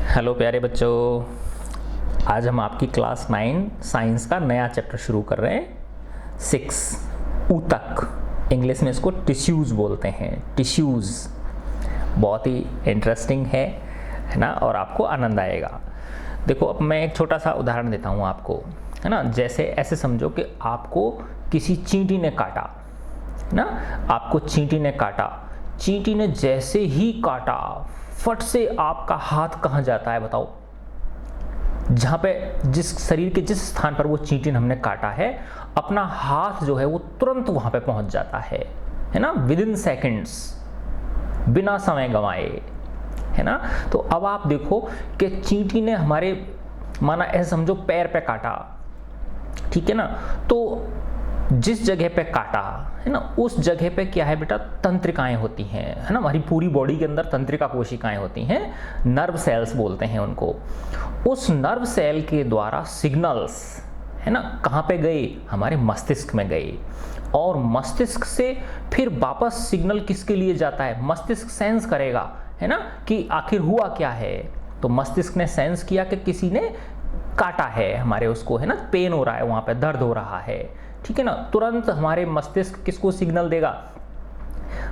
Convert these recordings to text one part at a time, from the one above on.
Hello प्यारे बच्चों। आज हम आपकी क्लास 9 साइंस का नया चैप्टर शुरू कर रहे हैं 6 ऊतक। इंग्लिश में इसको टिश्यूज़ बोलते हैं। टिश्यूज़ बहुत ही इंटरेस्टिंग है ना, और आपको आनंद आएगा। देखो, अब मैं एक छोटा सा उदाहरण देता हूँ आपको, है ना। जैसे ऐसे समझो कि आपको किसी चींटी ने काटा ना, आपको चींटी ने काटा। चींटी ने जैसे ही काटा, फट से आपका हाथ कहाँ जाता है बताओ? जहाँ पे जिस शरीर के जिस स्थान पर वो चींटी ने हमने काटा है, अपना हाथ जो है वो तुरंत वहाँ पे पहुँच जाता है ना, विदिन सेकंड्स, बिना समय गंवाए, है ना। तो अब आप देखो कि चींटी ने हमारे, माना ऐसे समझो, पैर पे काटा, ठीक है ना। तो जिस जगह पे काटा है ना, उस जगह पे क्या है बेटा, तंत्रिकाएं होती हैं, है ना। हमारी पूरी बॉडी के अंदर तंत्रिका कोशिकाएं होती हैं, नर्व सेल्स बोलते हैं उनको। उस नर्व सेल के द्वारा सिग्नल्स, है ना, कहाँ पे गए? हमारे मस्तिष्क में गए, और मस्तिष्क से फिर वापस सिग्नल किसके लिए जाता है? मस्तिष्क सेंस करेगा, है ना, कि आखिर हुआ क्या है। तो मस्तिष्क ने सेंस किया कि किसी ने काटा है हमारे उसको, है ना, पेन हो रहा है, वहाँ पे दर्द हो रहा है, ठीक है ना। तुरंत हमारे मस्तिष्क किसको सिग्नल देगा?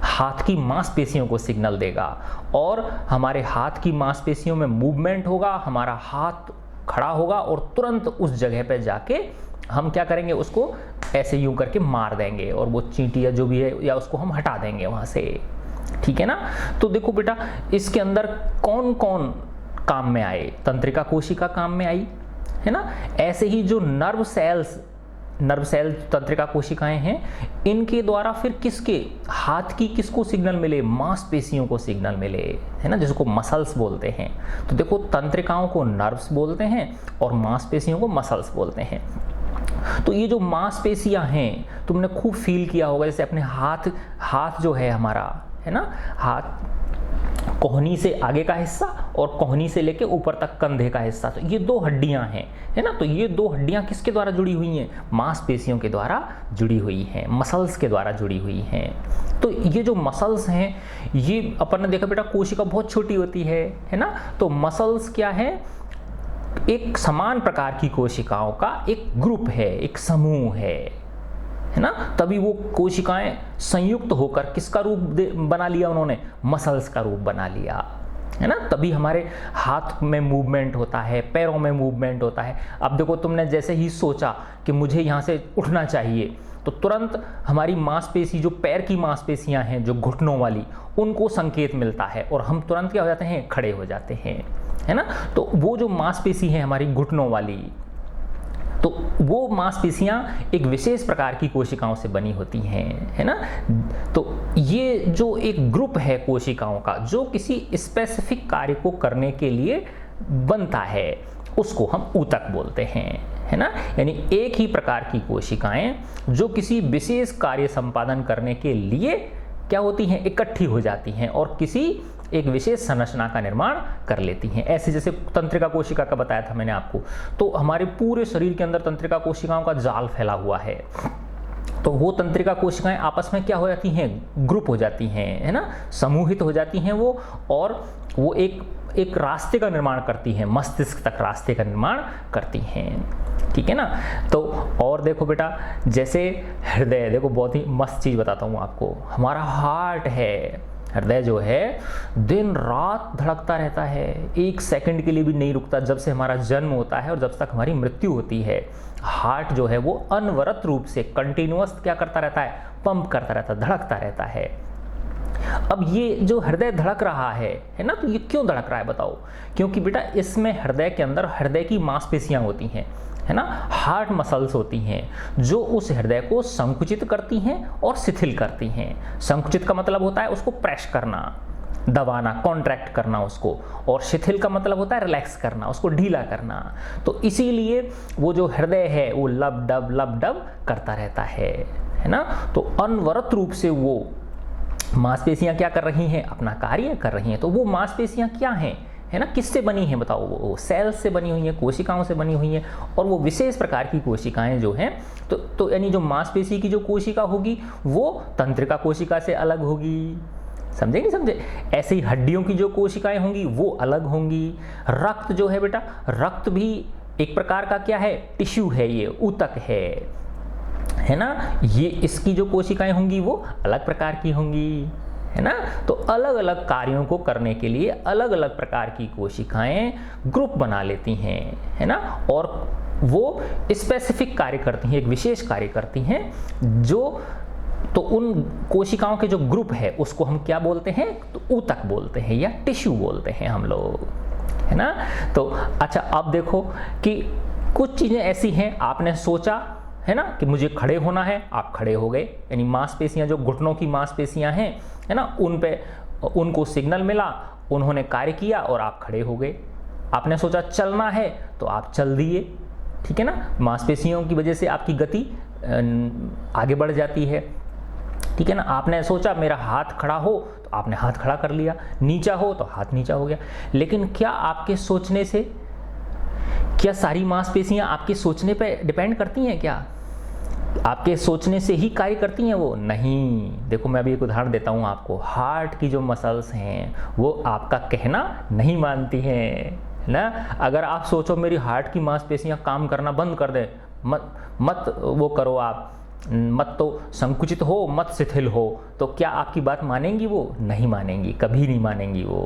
हाथ की मांसपेशियों को सिग्नल देगा, और हमारे हाथ की मांसपेशियों में मूवमेंट होगा, हमारा हाथ खड़ा होगा, और तुरंत उस जगह पे जाके हम क्या करेंगे? उसको ऐसे यूं करके मार देंगे, और वो चींटी या जो भी है, या उसको हम हटा देंगे वहां से, ठीक है ना। तो देखो बेटा, इसके अंदर कौन कौन काम में आए? तंत्रिका कोशिका काम में आई, है ना। ऐसे ही जो नर्व सेल तंत्रिका कोशिकाएं हैं, इनके द्वारा फिर किसके, हाथ की किसको सिग्नल मिले? मांसपेशियों को सिग्नल मिले, है ना, जिसको मसल्स बोलते हैं। तो देखो, तंत्रिकाओं को नर्व्स बोलते हैं और मांसपेशियों को मसल्स बोलते हैं। तो ये जो मांसपेशियां हैं, तुमने खूब फील किया होगा, जैसे अपने हाथ जो है हमारा, है ना, हाथ कोहनी से आगे का हिस्सा और कोहनी से लेके ऊपर तक कंधे का हिस्सा, तो ये दो हड्डियां हैं, है ना। तो ये दो हड्डियां किसके द्वारा जुड़ी हुई हैं? मांसपेशियों के द्वारा जुड़ी हुई हैं, मसल्स के द्वारा जुड़ी हुई हैं। तो ये जो मसल्स हैं, ये अपन ने देखा बेटा, कोशिका बहुत छोटी होती है ना। तो मसल्स क्या है? एक समान प्रकार की कोशिकाओं का एक ग्रुप है, एक समूह है ना। तभी वो कोशिकाएं संयुक्त होकर किसका रूप बना लिया उन्होंने? मसल्स का रूप बना लिया, है ना। तभी हमारे हाथ में मूवमेंट होता है, पैरों में मूवमेंट होता है। अब देखो, तुमने जैसे ही सोचा कि मुझे यहाँ से उठना चाहिए, तो तुरंत हमारी मांसपेशी, जो पैर की मांसपेशियां हैं, जो घुटनों वाली, उनको संकेत मिलता है, और हम तुरंत क्या हो जाते हैं? खड़े हो जाते हैं, है ना। तो वो जो मांसपेशी है हमारी घुटनों वाली, तो वो मांसपेशियां एक विशेष प्रकार की कोशिकाओं से बनी होती हैं, है ना। तो ये जो एक ग्रुप है कोशिकाओं का, जो किसी स्पेसिफिक कार्य को करने के लिए बनता है, उसको हम ऊतक बोलते हैं, है ना। यानी एक ही प्रकार की कोशिकाएं जो किसी विशेष कार्य संपादन करने के लिए क्या होती हैं? इकट्ठी हो जाती हैं, और किसी एक विशेष संरचना का निर्माण कर लेती हैं। ऐसे जैसे तंत्रिका कोशिका का बताया था मैंने आपको, तो हमारे पूरे शरीर के अंदर तंत्रिका कोशिकाओं का जाल फैला हुआ है। तो वो तंत्रिका कोशिकाएं आपस में क्या हो जाती हैं? ग्रुप हो जाती हैं, है ना, समूहित हो जाती हैं वो, और वो एक रास्ते का निर्माण करती हैं, मस्तिष्क तक रास्ते का निर्माण करती हैं, ठीक है ना। तो और देखो बेटा, जैसे हृदय, देखो बहुत ही मस्त चीज बताता हूँ आपको। हमारा हार्ट है, हृदय जो है दिन रात धड़कता रहता है, एक सेकंड के लिए भी नहीं रुकता। जब से हमारा जन्म होता है और जब तक हमारी मृत्यु होती है, हार्ट जो है वो अनवरत रूप से कंटिन्यूअस क्या करता रहता है? पंप करता रहता है, धड़कता रहता है। अब ये जो हृदय धड़क रहा है ना, तो ये क्यों धड़क रहा है बताओ? क्योंकि बेटा, इसमें हृदय के अंदर हृदय की मांसपेशियां होती हैं, है ना, हार्ट मसल्स होती हैं, जो उस हृदय को संकुचित करती हैं और शिथिल करती हैं। संकुचित का मतलब होता है उसको प्रेस करना, दबाना, कॉन्ट्रैक्ट करना उसको, और शिथिल का मतलब होता है रिलैक्स करना, उसको ढीला करना। तो इसीलिए वो जो हृदय है वो लब डब करता रहता है ना। तो अनवरत रूप से वो मांसपेशियां क्या कर रही हैं? अपना कार्य कर रही हैं। तो वो मांसपेशियां क्या हैं, है ना, किससे बनी है बताओ? वो सेल्स से बनी हुई हैं, कोशिकाओं से बनी हुई हैं, और वो विशेष प्रकार की कोशिकाएं जो हैं, तो यानी जो मांसपेशी की जो कोशिका होगी वो तंत्रिका कोशिका से अलग होगी, समझे नहीं समझे? ऐसे ही हड्डियों की जो कोशिकाएं होंगी वो अलग होंगी। रक्त जो है बेटा, रक्त भी एक प्रकार का क्या है, टिश्यू है, ये ऊतक है ना। ये इसकी जो कोशिकाएं होंगी वो अलग प्रकार की होंगी, है ना। तो अलग अलग कार्यों को करने के लिए अलग अलग प्रकार की कोशिकाएं ग्रुप बना लेती हैं, है ना, और वो स्पेसिफिक कार्य करती हैं, एक विशेष कार्य करती हैं। जो तो उन कोशिकाओं के जो ग्रुप है उसको हम क्या बोलते हैं, तो ऊतक बोलते हैं या टिश्यू बोलते हैं हम लोग, है ना। तो अच्छा, अब देखो कि कुछ चीज़ें ऐसी हैं, आपने सोचा है ना कि मुझे खड़े होना है, आप खड़े हो गए, यानी मांसपेशियां जो घुटनों की मांसपेशियां हैं, है ना, उन पे उनको सिग्नल मिला, उन्होंने कार्य किया और आप खड़े हो गए। आपने सोचा चलना है तो आप चल दिए, ठीक है ना, मांसपेशियों की वजह से आपकी गति आगे बढ़ जाती है, ठीक है ना। आपने सोचा मेरा हाथ खड़ा हो तो आपने हाथ खड़ा कर लिया, नीचा हो तो हाथ नीचा हो गया। लेकिन क्या आपके सोचने से, क्या सारी मांसपेशियां आपके सोचने पे डिपेंड करती हैं? क्या आपके सोचने से ही कार्य करती हैं वो? नहीं। देखो मैं अभी एक उदाहरण देता हूँ आपको। हार्ट की जो मसल्स हैं वो आपका कहना नहीं मानती हैं ना। अगर आप सोचो मेरी हार्ट की मांसपेशियां काम करना बंद कर दें, मत वो करो, आप मत तो संकुचित हो, मत शिथिल हो, तो क्या आपकी बात मानेंगी? वो नहीं मानेंगी, कभी नहीं मानेंगी वो,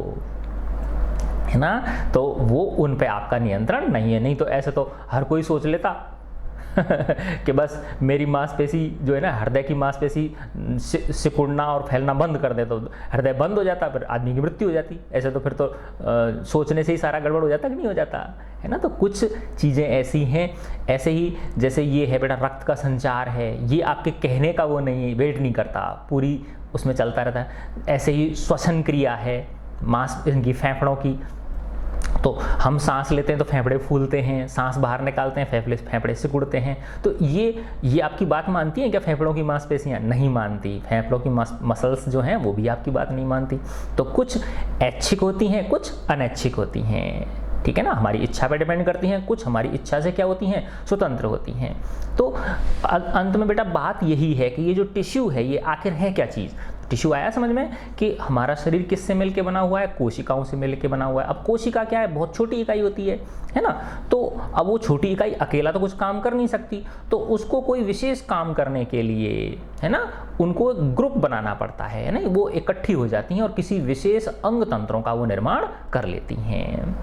है ना। तो वो उन पे आपका नियंत्रण नहीं है। नहीं तो ऐसे तो हर कोई सोच लेता कि बस मेरी मांसपेशी जो है ना, हृदय की मांसपेशी सिकुड़ना और फैलना बंद कर दे तो हृदय बंद हो जाता, फिर आदमी की मृत्यु हो जाती। ऐसे तो फिर तो सोचने से ही सारा गड़बड़ हो जाता कि नहीं हो जाता, है ना। तो कुछ चीज़ें ऐसी हैं, ऐसे ही जैसे ये है बेटा, रक्त का संचार है, ये आपके कहने का वो नहीं, वेट नहीं करता, पूरी उसमें चलता रहता है। ऐसे ही श्वसन क्रिया है मांस इनकी, फेफड़ों की, तो हम सांस लेते हैं तो फेफड़े फूलते हैं, सांस बाहर निकालते हैं फेफड़े सिकुड़ते हैं। तो ये आपकी बात मानती हैं क्या फेफड़ों की मांसपेशियां? नहीं मानती। फेफड़ों की मसल्स जो हैं वो भी आपकी बात नहीं मानती। तो कुछ ऐच्छिक होती हैं, कुछ अनैच्छिक होती हैं, ठीक है ना, हमारी इच्छा पर डिपेंड करती हैं। कुछ हमारी इच्छा से क्या होती हैं, स्वतंत्र होती हैं। तो अंत में बेटा बात यही है कि ये जो टिश्यू है ये आखिर है क्या चीज़। टिश्यू आया समझ में कि हमारा शरीर किससे मिलके बना हुआ है, कोशिकाओं से मिलके बना हुआ है। अब कोशिका क्या है, बहुत छोटी इकाई होती है ना। तो अब वो छोटी इकाई अकेला तो कुछ काम कर नहीं सकती, तो उसको कोई विशेष काम करने के लिए, है ना, उनको ग्रुप बनाना पड़ता है ना, वो इकट्ठी हो जाती हैं और किसी विशेष अंग तंत्रों का वो निर्माण कर लेती हैं,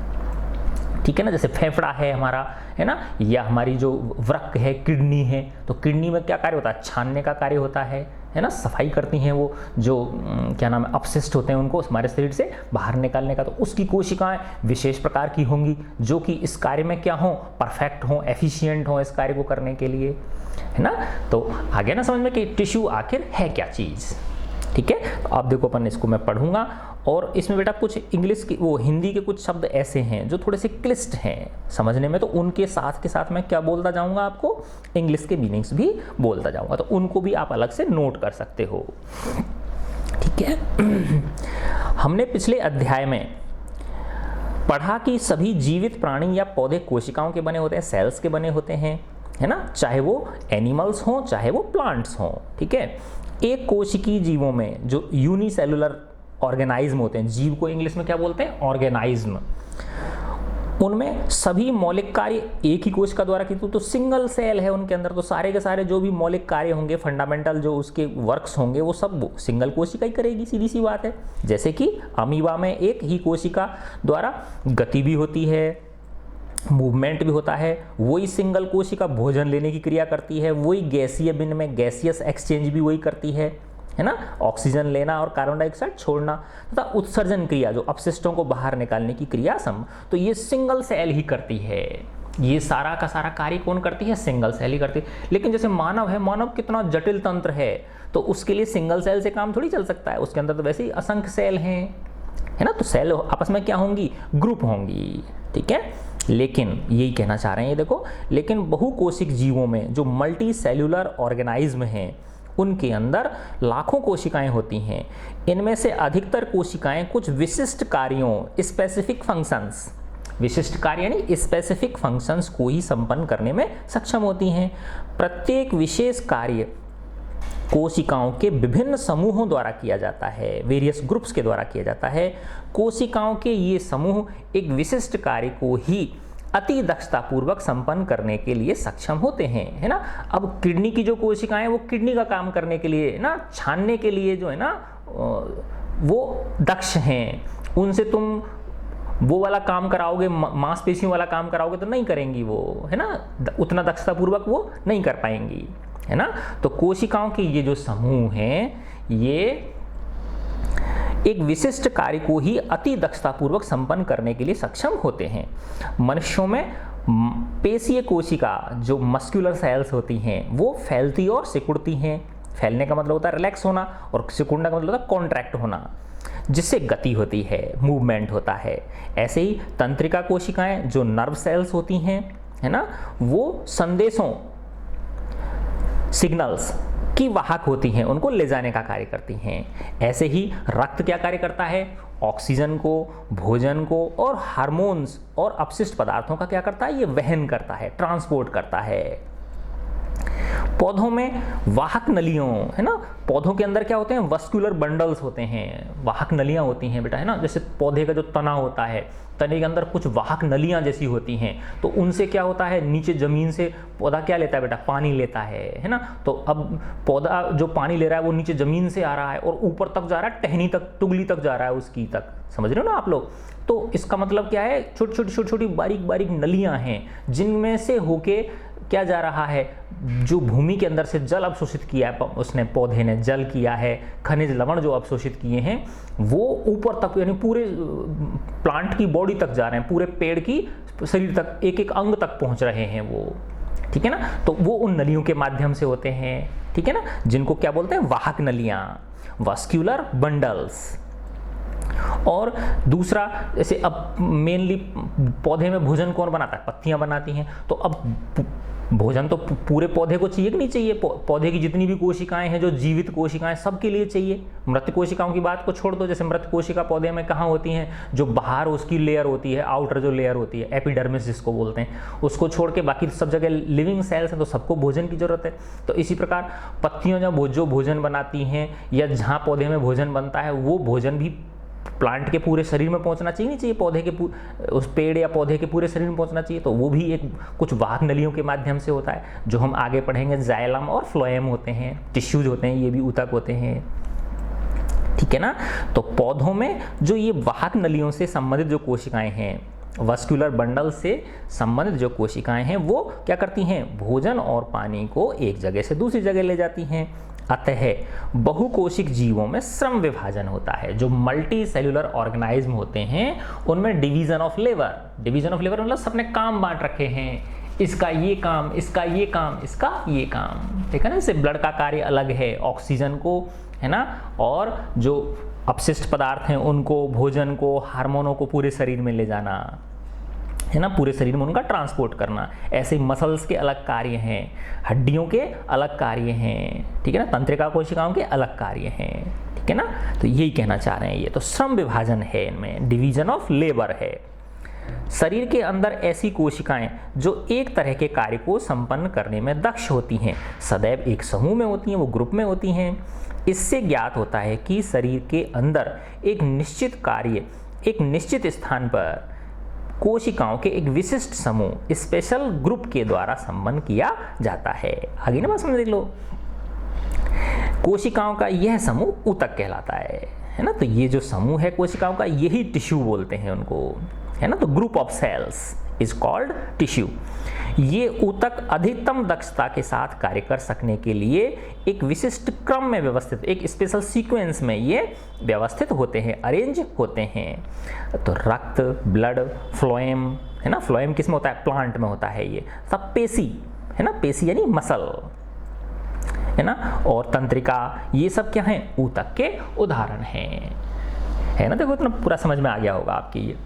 ठीक है ना। जैसे फेफड़ा है हमारा, है ना, या हमारी जो वृक्क है, किडनी है, तो किडनी में क्या कार्य होता है, छानने का कार्य होता है ना, सफाई करती हैं वो, जो क्या नाम है, अपशिष्ट होते हैं उनको हमारे शरीर से बाहर निकालने का। तो उसकी कोशिकाएं विशेष प्रकार की होंगी जो कि इस कार्य में क्या हो, परफेक्ट हो, एफिशिएंट हो इस कार्य को करने के लिए, है ना। तो आगे ना समझ में कि टिश्यू आखिर है क्या चीज़, ठीक है। तो अब देखो अपन इसको मैं पढ़ूंगा और इसमें बेटा कुछ इंग्लिश की, वो हिंदी के कुछ शब्द ऐसे हैं जो थोड़े से क्लिष्ट हैं समझने में, तो उनके साथ के साथ मैं क्या बोलता जाऊंगा, आपको इंग्लिश के मीनिंग्स भी बोलता जाऊंगा, तो उनको भी आप अलग से नोट कर सकते हो, ठीक है। हमने पिछले अध्याय में पढ़ा कि सभी जीवित प्राणी या पौधे कोशिकाओं के बने होते हैं, सेल्स के बने होते हैं, है ना, चाहे वो एनिमल्स हों चाहे वो प्लांट्स हों, ठीक है। एक कोशिकीय जीवों में जो यूनिसेलुलर ऑर्गेनाइज्म होते हैं, जीव को इंग्लिश में क्या बोलते हैं, ऑर्गेनाइज्म, उनमें सभी मौलिक कार्य एक ही कोशिका द्वारा की, तो सिंगल सेल है उनके अंदर, तो सारे के सारे जो भी मौलिक कार्य होंगे, फंडामेंटल जो उसके वर्क्स होंगे, वो सब सिंगल कोशिका ही करेगी, सीधी सी बात है। जैसे कि अमीबा में एक ही कोशिका द्वारा गति भी होती है, मूवमेंट भी होता है, वही सिंगल कोशिका भोजन लेने की क्रिया करती है, वही गैसीय बिन में गैसियस एक्सचेंज भी वही करती है ना, ऑक्सीजन लेना और कार्बन डाइऑक्साइड छोड़ना तथा उत्सर्जन क्रिया, जो अपशिष्टों को बाहर निकालने की क्रिया तो ये सिंगल सेल ही करती है। ये सारा का सारा कार्य कौन करती है, सिंगल सेल ही करती है। लेकिन जैसे मानव है, मानव कितना जटिल तंत्र है, तो उसके लिए सिंगल सेल से काम थोड़ी चल सकता है, उसके अंदर तो वैसे ही असंख्य सेल हैं, है ना। तो सेल आपस में क्या होंगी, ग्रुप होंगी, ठीक है। लेकिन यही कहना चाह रहे हैं ये देखो, लेकिन बहुकोशिक जीवों में जो मल्टी सेल्यूलर ऑर्गेनाइज्म हैं उनके अंदर लाखों कोशिकाएं होती हैं। इनमें से अधिकतर कोशिकाएं कुछ विशिष्ट कार्यों, स्पेसिफिक फंक्शंस, विशिष्ट कार्य यानी स्पेसिफिक फंक्शंस को ही संपन्न करने में सक्षम होती हैं। प्रत्येक विशेष कार्य कोशिकाओं के विभिन्न समूहों द्वारा किया जाता है, वेरियस ग्रुप्स के द्वारा किया जाता है। कोशिकाओं के ये समूह एक विशिष्ट कार्य को ही अति दक्षता पूर्वक संपन्न करने के लिए सक्षम होते हैं, है ना। अब किडनी की जो कोशिकाएं हैं वो किडनी का काम करने के लिए ना, छानने के लिए जो है ना वो दक्ष हैं। उनसे तुम वो वाला काम कराओगे, मांसपेशियों वाला काम कराओगे तो नहीं करेंगी वो, है ना, उतना दक्षतापूर्वक वो नहीं कर पाएंगी, है ना। तो कोशिकाओं के ये जो समूह हैं ये एक विशिष्ट कार्य को ही अति दक्षतापूर्वक संपन्न करने के लिए सक्षम होते हैं। मनुष्यों में पेशीय कोशिका जो मस्कुलर सेल्स होती हैं वो फैलती और सिकुड़ती हैं। फैलने का मतलब होता है रिलैक्स होना और सिकुड़ने का मतलब होता है कॉन्ट्रैक्ट होना, जिससे गति होती है, मूवमेंट होता है। ऐसे ही तंत्रिका कोशिकाएं जो नर्व सेल्स होती हैं, है ना, वो संदेशों, सिग्नल्स की वाहक होती हैं, उनको ले जाने का कार्य करती हैं। ऐसे ही रक्त क्या कार्य करता है, ऑक्सीजन को, भोजन को और हार्मोन्स और अपशिष्ट पदार्थों का क्या करता है, ये वहन करता है, ट्रांसपोर्ट करता है। पौधों में वाहक नलियों, है ना, पौधों के अंदर क्या होते हैं, वस्कुलर बंडल्स होते हैं, वाहक नलियां होती हैं बेटा, है ना। जैसे पौधे का जो तना होता है, तने के अंदर कुछ वाहक नलियां जैसी होती हैं, तो उनसे क्या होता है, नीचे जमीन से पौधा क्या लेता है बेटा, पानी लेता है ना। तो अब पौधा जो पानी ले रहा है वो नीचे जमीन से आ रहा है और ऊपर तक जा रहा है, टहनी तक, टुगली तक जा रहा है उसकी तक, समझ रहे हो ना आप लोग। तो इसका मतलब क्या है, छोटी छोटी बारीक बारीक नलियां हैं जिनमें से होके क्या जा रहा है, जो भूमि के अंदर से जल अवशोषित किया है उसने, पौधे ने जल किया है, खनिज लवण जो अवशोषित किए हैं वो ऊपर तक, यानी पूरे प्लांट की बॉडी तक जा रहे हैं, पूरे पेड़ की शरीर तक, एक एक अंग तक पहुंच रहे हैं वो, ठीक है ना। तो वो उन नलियों के माध्यम से होते हैं, ठीक है ना, जिनको क्या बोलते हैं, वाहक नलियां, वास्कुलर बंडल्स। और दूसरा, जैसे अब मेनली पौधे में भोजन कौन बनाता है, पत्तियां बनाती हैं। तो अब भोजन तो पूरे पौधे को चाहिए कि नहीं चाहिए, पौधे की जितनी भी कोशिकाएं हैं, जो जीवित कोशिकाएं, सबके लिए चाहिए। मृत कोशिकाओं की बात को छोड़ दो, जैसे मृत कोशिका पौधे में कहाँ होती हैं, जो बाहर उसकी लेयर होती है, आउटर जो लेयर होती है, एपिडर्मिस जिसको बोलते हैं, उसको छोड़ के बाकी सब जगह लिविंग सेल्स हैं, तो सबको भोजन की जरूरत है। तो इसी प्रकार पत्तियां जो भोजन बनाती हैं या जहाँ पौधे में भोजन बनता है, वो भोजन भी प्लांट के पूरे शरीर में पहुंचना चाहिए, नहीं चाहिए, पौधे के उस पेड़ या पौधे के पूरे शरीर में पहुंचना चाहिए। तो वो भी एक कुछ वाहक नलियों के माध्यम से होता है, जो हम आगे पढ़ेंगे। जाइलम और फ्लोएम होते हैं, टिश्यूज होते हैं, ये भी ऊतक होते हैं, ठीक है ना। तो पौधों में जो ये वाहक नलियों से संबंधित जो कोशिकाएं हैं, वस्कुलर बंडल से संबंधित जो कोशिकाएं हैं, वो क्या करती हैं, भोजन और पानी को एक जगह से दूसरी जगह ले जाती हैं। अतः बहुकोशिक जीवों में श्रम विभाजन होता है। जो मल्टी सेल्यूलर ऑर्गेनाइज्म होते हैं उनमें डिवीजन ऑफ लेबर मतलब सबने काम बांट रखे हैं, इसका ये काम, इसका ये काम, इसका ये काम, ठीक है ना। जैसे ब्लड का कार्य अलग है, ऑक्सीजन को, है ना, और जो अपशिष्ट पदार्थ हैं उनको, भोजन को, हार्मोनों को पूरे शरीर में ले जाना, है ना, पूरे शरीर में उनका ट्रांसपोर्ट करना। ऐसे मसल्स के अलग कार्य हैं, हड्डियों के अलग कार्य हैं, ठीक है ना, तंत्रिका कोशिकाओं के अलग कार्य हैं, ठीक है ना। तो यही कहना चाह रहे हैं, ये तो श्रम विभाजन है, इनमें डिवीजन ऑफ लेबर है। शरीर के अंदर ऐसी कोशिकाएं जो एक तरह के कार्य को संपन्न करने में दक्ष होती हैं, सदैव एक समूह में होती हैं, वो ग्रुप में होती हैं। इससे ज्ञात होता है कि शरीर के अंदर एक निश्चित कार्य एक निश्चित स्थान पर कोशिकाओं के एक विशिष्ट समूह, स्पेशल ग्रुप के द्वारा संपन्न किया जाता है। आगे ना बात समझ लो, कोशिकाओं का यह समूह ऊतक कहलाता है ना। तो ये जो समूह है कोशिकाओं का, यही टिश्यू बोलते हैं उनको, है ना। तो group of cells is called tissue. ये ऊतक अधिकतम दक्षता के साथ कार्य कर सकने के लिए एक विशिष्ट क्रम में व्यवस्थित, एक स्पेशल सीक्वेंस में ये व्यवस्थित होते हैं, अरेंज होते हैं। तो रक्त, ब्लड, फ्लोएम, है ना, फ्लोएम किस में होता है, प्लांट में होता है ये। तब पेशी, है ना, पेशी यानी मसल, है ना, और तंत्रिका, ये सब क्या हैं, ऊतक के उदाहरण हैं, है ना। देखो इतना पूरा समझ में आ गया होगा आपकी ये।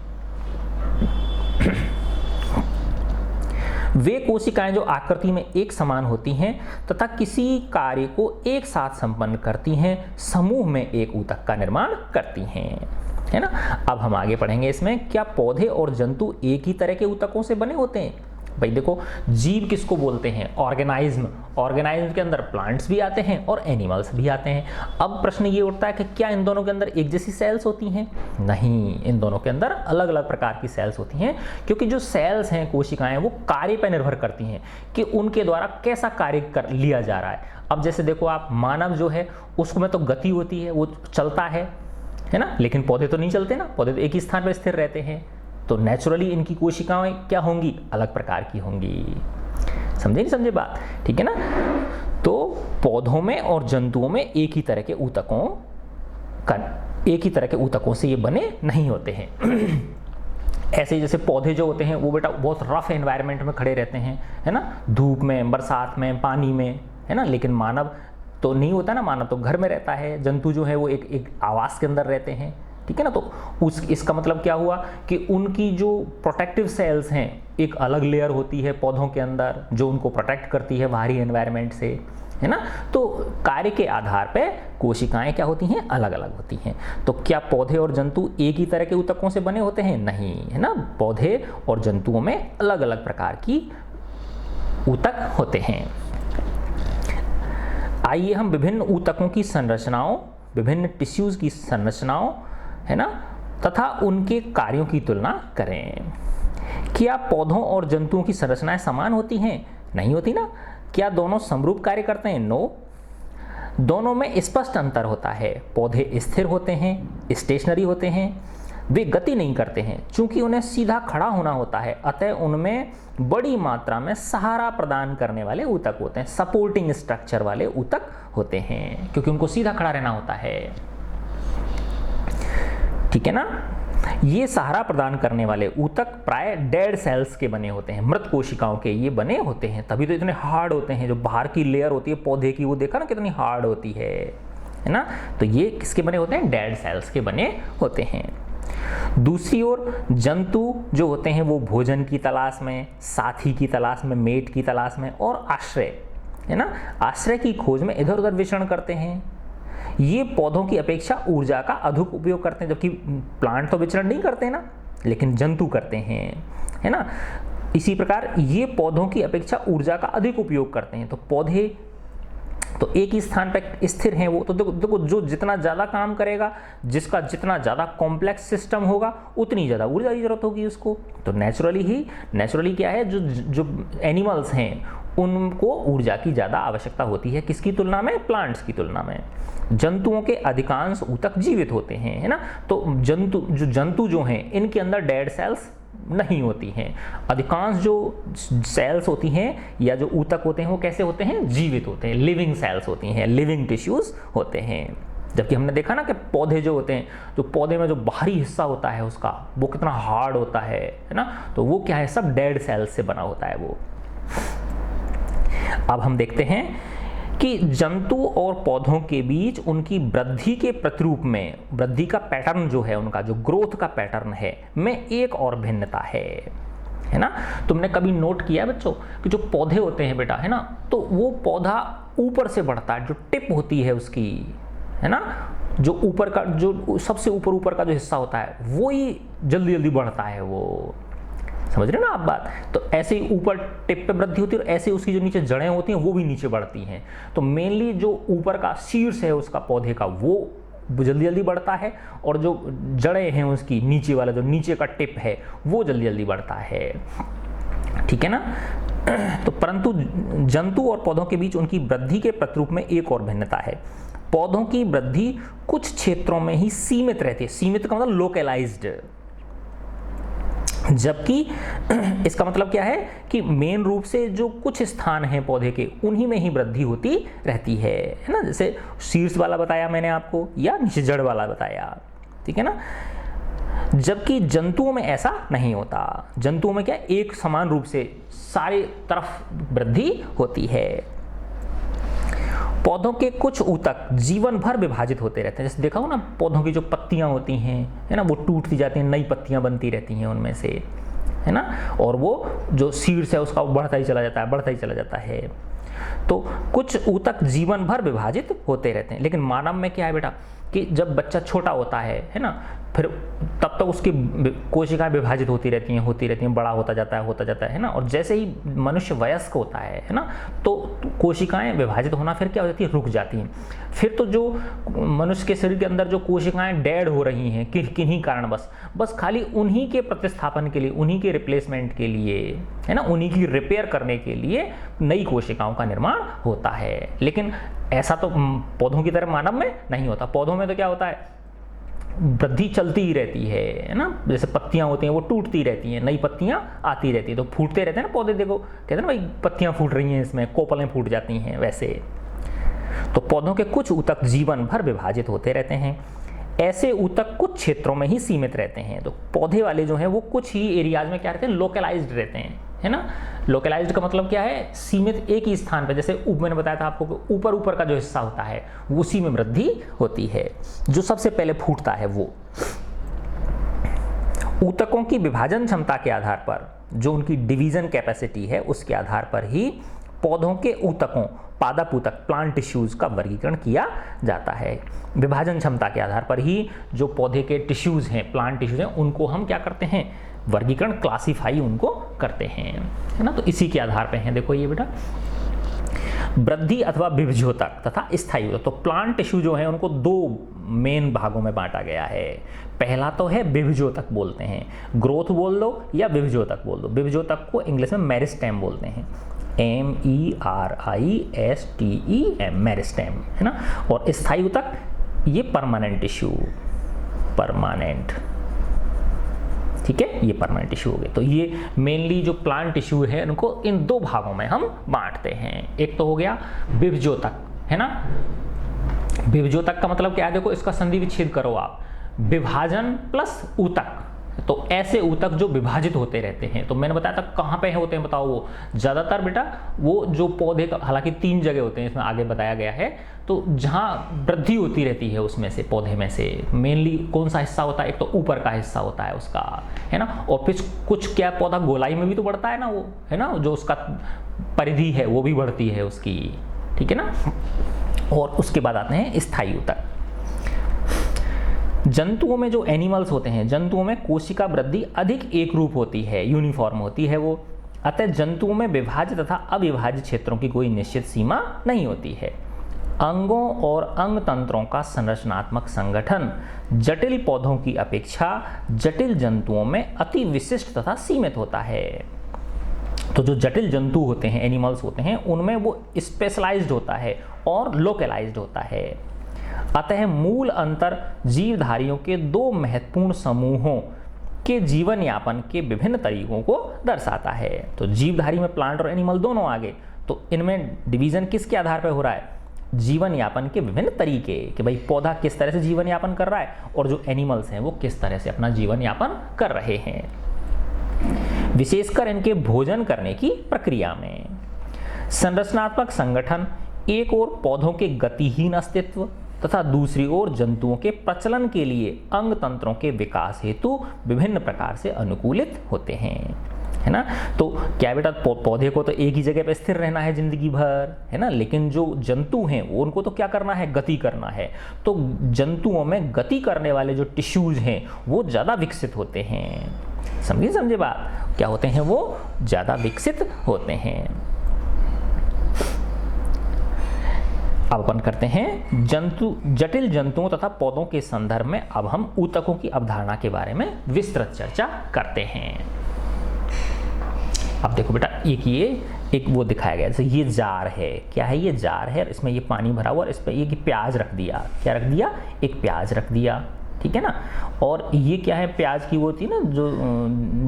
वे कोशिकाएं जो आकृति में एक समान होती हैं तथा किसी कार्य को एक साथ संपन्न करती हैं, समूह में एक ऊतक का निर्माण करती हैं, है ना। अब हम आगे पढ़ेंगे इसमें, क्या पौधे और जंतु एक ही तरह के ऊतकों से बने होते हैं। भाई देखो, जीव किसको बोलते हैं? ऑर्गेनाइज्म। ऑर्गेनाइज्म के अंदर प्लांट्स भी आते हैं और एनिमल्स भी आते हैं। अब प्रश्न ये उठता है कि क्या इन दोनों के अंदर एक जैसी सेल्स होती हैं? नहीं, इन दोनों के अंदर अलग अलग प्रकार की सेल्स होती हैं, क्योंकि जो सेल्स हैं, कोशिकाएं, वो कार्य पर निर्भर करती हैं कि उनके द्वारा कैसा कार्य कर लिया जा रहा है। अब जैसे देखो आप, मानव जो है उसको में तो गति होती है, वो चलता है ना, लेकिन पौधे तो नहीं चलते ना, पौधे तो एक ही स्थान पर स्थिर रहते हैं। तो नेचुरली इनकी कोशिकाएं क्या होंगी? अलग प्रकार की होंगी। समझे नहीं समझे बात? ठीक है ना। तो पौधों में और जंतुओं में एक ही तरह के ऊतकों से ये बने नहीं होते हैं। ऐसे जैसे पौधे जो होते हैं वो बेटा बहुत रफ एनवायरनमेंट में खड़े रहते हैं, है ना, धूप में, बरसात में, पानी में, है ना। लेकिन मानव तो नहीं होता ना, मानव तो घर में रहता है। जंतु जो है वो एक आवास के अंदर रहते हैं, ठीक है ना। तो इसका मतलब क्या हुआ कि उनकी जो प्रोटेक्टिव सेल्स हैं, एक अलग लेयर होती है पौधों के अंदर जो उनको प्रोटेक्ट करती है बाहरी एनवायरनमेंट से, है ना। तो कार्य के आधार पे कोशिकाएं क्या होती हैं? अलग अलग होती हैं। तो क्या पौधे और जंतु एक ही तरह के ऊतकों से बने होते हैं? नहीं, है ना। पौधे और जंतुओं में अलग अलग प्रकार की ऊतक होते हैं। आइए हम विभिन्न ऊतकों की संरचनाओं, विभिन्न टिश्यूज की संरचनाओं, है ना, तथा उनके कार्यों की तुलना करें। क्या पौधों और जंतुओं की संरचनाएं समान होती हैं? नहीं होती ना। क्या दोनों समरूप कार्य करते हैं? नो। दोनों में स्पष्ट अंतर होता है। पौधे स्थिर होते हैं, स्टेशनरी होते हैं, वे गति नहीं करते हैं, क्योंकि उन्हें सीधा खड़ा होना होता है। अतः उनमें बड़ी मात्रा में सहारा प्रदान करने वाले ऊतक होते हैं, सपोर्टिंग स्ट्रक्चर वाले ऊतक होते हैं, क्योंकि उनको सीधा खड़ा रहना होता है। ठीक है ना। ये सहारा प्रदान करने वाले ऊतक प्राय डेड सेल्स के बने होते हैं, मृत कोशिकाओं के ये बने होते हैं, तभी तो इतने हार्ड होते हैं। जो बाहर की लेयर होती है पौधे की, वो देखा ना कितनी हार्ड होती है ना। तो ये किसके बने होते हैं? डेड सेल्स के बने होते हैं। दूसरी ओर जंतु जो होते हैं वो भोजन की तलाश में, साथी की तलाश में, मेट की तलाश में और आश्रय, है ना, आश्रय की खोज में इधर उधर विचरण करते हैं। ये पौधों की अपेक्षा ऊर्जा का अधिक उपयोग करते हैं, जबकि प्लांट तो विचरण नहीं करते ना, लेकिन जंतु करते हैं, है ना। इसी प्रकार ये पौधों की अपेक्षा ऊर्जा का अधिक उपयोग करते हैं। तो पौधे तो एक ही स्थान पर स्थिर हैं, वो तो देखो जो जितना ज़्यादा काम करेगा, जिसका जितना ज़्यादा कॉम्प्लेक्स सिस्टम होगा, उतनी ज़्यादा ऊर्जा की जरूरत होगी उसको। तो नेचुरली क्या है, जो एनिमल्स हैं उनको ऊर्जा की ज़्यादा आवश्यकता होती है, किसकी तुलना में? प्लांट्स की तुलना में। जंतुओं के अधिकांश ऊतक जीवित होते हैं, है ना। तो जंतु जो हैं इनके अंदर डेड सेल्स नहीं होती हैं। अधिकांश जो सेल्स होती हैं या जो ऊतक होते हैं वो कैसे होते हैं? जीवित होते हैं, लिविंग सेल्स होती हैं, लिविंग टिश्यूज होते हैं। जबकि हमने देखा ना कि पौधे जो होते हैं, जो पौधे में जो बाहरी हिस्सा होता है उसका, वो कितना हार्ड होता है ना। तो वो क्या है? सब डेड सेल्स से बना होता है वो। अब हम देखते हैं कि जंतु और पौधों के बीच उनकी वृद्धि के प्रतिरूप में, वृद्धि का पैटर्न जो है उनका, जो ग्रोथ का पैटर्न है, में एक और भिन्नता है ना। तुमने कभी नोट किया बच्चों कि जो पौधे होते हैं बेटा, है ना, तो वो पौधा ऊपर से बढ़ता है, जो टिप होती है उसकी, है ना, जो ऊपर का, जो सबसे ऊपर का जो हिस्सा होता है वो ही जल्दी जल्दी बढ़ता है। वो समझ रहे हो ना आप बात? तो ऐसे ही ऊपर टिप पे वृद्धि होती है और ऐसे उसकी जो नीचे जड़ें होती हैं वो भी नीचे बढ़ती हैं। तो मेनली जो ऊपर का शीर्ष है उसका पौधे का, वो जल्दी जल्दी बढ़ता है, और जो जड़ें हैं उसकी, नीचे वाला जो नीचे का टिप है वो जल्दी जल्दी बढ़ता है। ठीक है ना। तो परंतु जंतु और पौधों के बीच उनकी वृद्धि के प्रतिरूप में एक और भिन्नता है। पौधों की वृद्धि कुछ क्षेत्रों में ही सीमित रहती है। सीमित का मतलब लोकलाइज्ड, जबकि इसका मतलब क्या है कि मेन रूप से जो कुछ स्थान हैं पौधे के, उन्हीं में ही वृद्धि होती रहती है ना। जैसे शीर्ष वाला बताया मैंने आपको, या नीचे जड़ वाला बताया, ठीक है ना। जबकि जंतुओं में ऐसा नहीं होता। जंतुओं में क्या एक समान रूप से सारी तरफ वृद्धि होती है। पौधों के कुछ ऊतक जीवन भर विभाजित होते रहते हैं। जैसे देखा हो ना, पौधों की जो पत्तियां होती हैं, है ना, वो टूटती जाती हैं, नई पत्तियां बनती रहती हैं उनमें से, है ना, और वो जो शीर्ष है उसका बढ़ता ही चला जाता है। तो कुछ ऊतक जीवन भर विभाजित होते रहते हैं। लेकिन मानव में क्या है बेटा कि जब बच्चा छोटा होता है ना, फिर तब तक उसकी कोशिकाएं विभाजित होती रहती हैं, बड़ा होता जाता है ना। और जैसे ही मनुष्य वयस्क होता है ना, तो कोशिकाएं विभाजित होना फिर क्या हो जाती है, रुक जाती हैं। फिर तो जो मनुष्य के शरीर के अंदर जो कोशिकाएं डेड हो रही हैं किन्हीं कारणवश, बस खाली उन्हीं के प्रतिस्थापन के लिए, उन्हीं के रिप्लेसमेंट के लिए, है ना, उन्हीं की रिपेयर करने के लिए नई कोशिकाओं का निर्माण होता है। लेकिन ऐसा तो पौधों की तरह मानव में नहीं होता। पौधों में तो क्या होता है, वृद्धि चलती ही रहती है ना। जैसे पत्तियां होती हैं वो टूटती रहती हैं, नई पत्तियां आती रहती है, तो फूटते रहते हैं ना पौधे। देखो कहते हैं ना भाई पत्तियां फूट रही हैं, इसमें कोपलें फूट जाती हैं। वैसे तो पौधों के कुछ ऊतक जीवन भर विभाजित होते रहते हैं। ऐसे ऊतक कुछ क्षेत्रों में ही सीमित रहते हैं। तो पौधे वाले जो हैं वो कुछ ही एरियाज में क्या रहते हैं, लोकलाइज्ड रहते हैं, है ना। लोकलाइज्ड का मतलब क्या है, सीमित एक ही स्थान पे। जैसे मैंने बताया था आपको कि ऊपर का जो हिस्सा होता है उसी में वृद्धि होती है, जो सबसे पहले फूटता है वो। ऊतकों की विभाजन क्षमता के आधार पर, जो उनकी डिवीजन कैपेसिटी है उसके आधार पर ही पौधों के ऊतकों, पादप ऊतक, प्लांट टिश्यूज का वर्गीकरण किया जाता है। विभाजन क्षमता के आधार पर ही जो पौधे के टिश्यूज हैं, प्लांट टिश्यूज हैं, उनको हम क्या करते हैं, वर्गीकरण, क्लासिफाई उनको करते हैं, है ना। तो इसी के आधार पे हैं, देखो ये बेटा, वृद्धि अथवा विभजोतक तथा स्थायी ऊतक। तो प्लांट टिश्यू जो है उनको दो मेन भागों में बांटा गया है। पहला तो है विभजोतक बोलते हैं, ग्रोथ बोल दो या विभजोतक बोल दो। विभजोतक को इंग्लिश में मेरिस्टेम बोलते हैं, MERISTEM, मेरिस्टेम, है ना। और स्थायी ऊतक ये परमानेंट टिश्यू, परमानेंट, ठीक है, ये परमानेंट टिश्यू हो गए। तो ये मेनली जो प्लांट टिश्यू है उनको इन दो भागों में हम बांटते हैं। एक तो हो गया विभजोतक, है ना। विभजोतक का मतलब क्या है, देखो इसका संधि विच्छेद करो आप, विभाजन प्लस ऊतक। तो ऐसे ऊतक जो विभाजित होते रहते हैं। तो मैंने बताया था कहाँ पे होते हैं, बताओ। वो ज़्यादातर बेटा वो जो पौधे का, हालांकि 3 जगह होते हैं, इसमें आगे बताया गया है। तो जहाँ वृद्धि होती रहती है उसमें से, पौधे में से मेनली कौन सा हिस्सा होता है, एक तो ऊपर का हिस्सा होता है उसका, है ना। और फिर कुछ क्या, पौधा गोलाई में भी तो बढ़ता है ना वो, है ना, जो उसका परिधि है वो भी बढ़ती है उसकी, ठीक है ना। और उसके बाद आते हैं स्थायी ऊतक। जंतुओं में जो एनिमल्स होते हैं, जंतुओं में कोशिका वृद्धि अधिक एक रूप होती है, यूनिफॉर्म होती है वो। अतः जंतुओं में विभाजित तथा अविभाजित क्षेत्रों की कोई निश्चित सीमा नहीं होती है। अंगों और अंग तंत्रों का संरचनात्मक संगठन जटिल पौधों की अपेक्षा जटिल जंतुओं में अति विशिष्ट तथा सीमित होता है। तो जो जटिल जंतु होते हैं, एनिमल्स होते हैं, उनमें वो स्पेशलाइज्ड होता है और लोकलाइज्ड होता है। अतः मूल अंतर जीवधारियों के दो महत्वपूर्ण समूहों के जीवन यापन के विभिन्न तरीकों को दर्शाता है। तो जीवधारी में प्लांट और एनिमल दोनों आ गए, तो इनमें डिवीजन किसके आधार पर हो रहा है, जीवन यापन के विभिन्न तरीके, कि भाई पौधा किस तरह से जीवन यापन कर रहा है और जो एनिमल्स हैं वो किस तरह से अपना जीवन यापन कर रहे हैं, विशेषकर इनके भोजन करने की प्रक्रिया में। संरचनात्मक संगठन एक ओर पौधों के गतिहीन अस्तित्व तथा दूसरी ओर जंतुओं के प्रचलन के लिए अंग तंत्रों के विकास हेतु विभिन्न प्रकार से अनुकूलित होते हैं, है ना। तो क्या बेटा, पौधे को तो एक ही जगह पे स्थिर रहना है जिंदगी भर, है ना, लेकिन जो जंतु हैं वो उनको तो क्या करना है, गति करना है। तो जंतुओं में गति करने वाले जो टिश्यूज हैं वो ज़्यादा विकसित होते हैं। समझे बात, क्या होते हैं वो, ज़्यादा विकसित होते हैं। अब अपन करते हैं जटिल जंतुओं तथा पौधों के संदर्भ में अब हम ऊतकों की अवधारणा के बारे में विस्तृत चर्चा करते हैं। अब देखो बेटा, एक वो दिखाया गया, जैसे ये जार है, क्या है, ये जार है, इसमें ये पानी भरा हुआ और इस पर ये प्याज रख दिया, क्या रख दिया, एक प्याज रख दिया, ठीक है ना। और ये क्या है, प्याज की वो होती है ना जो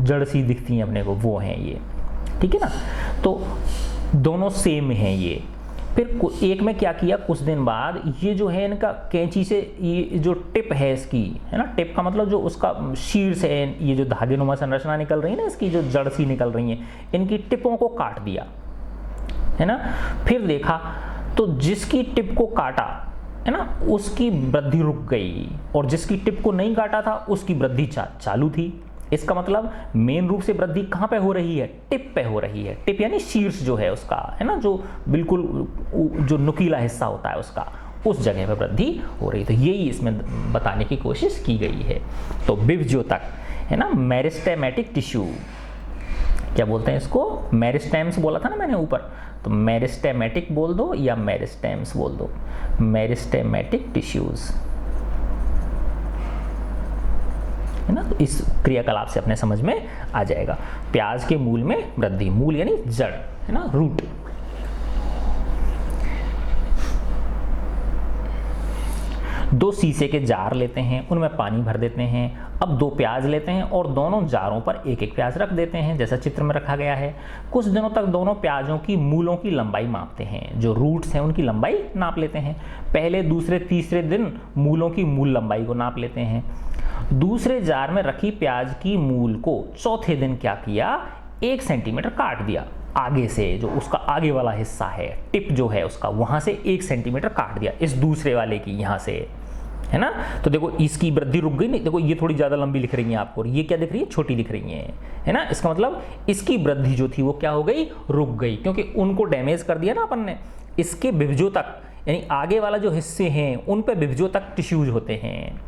जड़ सी दिखती है अपने को, वो है ये, ठीक है ना। तो दोनों सेम हैं ये। फिर एक में क्या किया, कुछ दिन बाद ये जो है इनका कैंची से ये जो टिप है इसकी, है ना, टिप का मतलब जो उसका शीर्ष है, ये जो धागेनुमा संरचना निकल रही है ना, इसकी जो जड़ सी निकल रही है, इनकी टिपों को काट दिया, है ना। फिर देखा तो जिसकी टिप को काटा, है ना, उसकी वृद्धि रुक गई और जिसकी टिप को नहीं काटा था उसकी वृद्धि चालू थी। इसका मतलब मेन रूप से वृद्धि कहाँ पे हो रही है, टिप पे हो रही है। टिप यानी शीर्ष जो है उसका, है ना, जो बिल्कुल जो नुकीला हिस्सा होता है उसका, उस जगह पर वृद्धि हो रही। तो यही इसमें बताने की कोशिश की गई है। तो विभज्योतक है ना, मेरिस्टेमेटिक टिश्यू, क्या बोलते हैं इसको, मेरिस्टेम्स बोला था ना मैंने ऊपर, तो मेरिस्टेमेटिक बोल दो या मेरिस्टेम्स बोल दो, मेरिस्टेमेटिक टिश्यूज है ना। तो इस क्रियाकलाप से अपने समझ में आ जाएगा। प्याज के मूल में वृद्धि, मूल यानी जड़ है ना, रूट। दो शीशे के जार लेते हैं, उनमें पानी भर देते हैं। अब दो प्याज लेते हैं और दोनों जारों पर एक एक प्याज रख देते हैं, जैसा चित्र में रखा गया है। कुछ दिनों तक दोनों प्याजों की मूलों की लंबाई मापते हैं, जो रूट्स हैं उनकी लंबाई नाप लेते हैं। पहले, दूसरे, तीसरे दिन मूलों की मूल लंबाई को नाप लेते हैं। दूसरे जार में रखी प्याज की मूल को चौथे दिन क्या किया, 1 सेंटीमीटर काट दिया। आगे से जो उसका आगे वाला हिस्सा है, टिप जो है उसका, वहां से 1 सेंटीमीटर काट दिया इस दूसरे वाले की, यहां से है ना। तो देखो इसकी वृद्धि रुक गई नहीं, देखो ये थोड़ी ज्यादा लंबी लिख रही है आपको और ये क्या दिख रही है, छोटी दिख रही है ना। इसका मतलब इसकी वृद्धि जो थी वो क्या हो गई, रुक गई, क्योंकि उनको डैमेज कर दिया ना अपन ने। इसके विभज्योतक यानी आगे वाला जो हिस्से हैं उन पे विभज्योतक टिश्यूज होते हैं।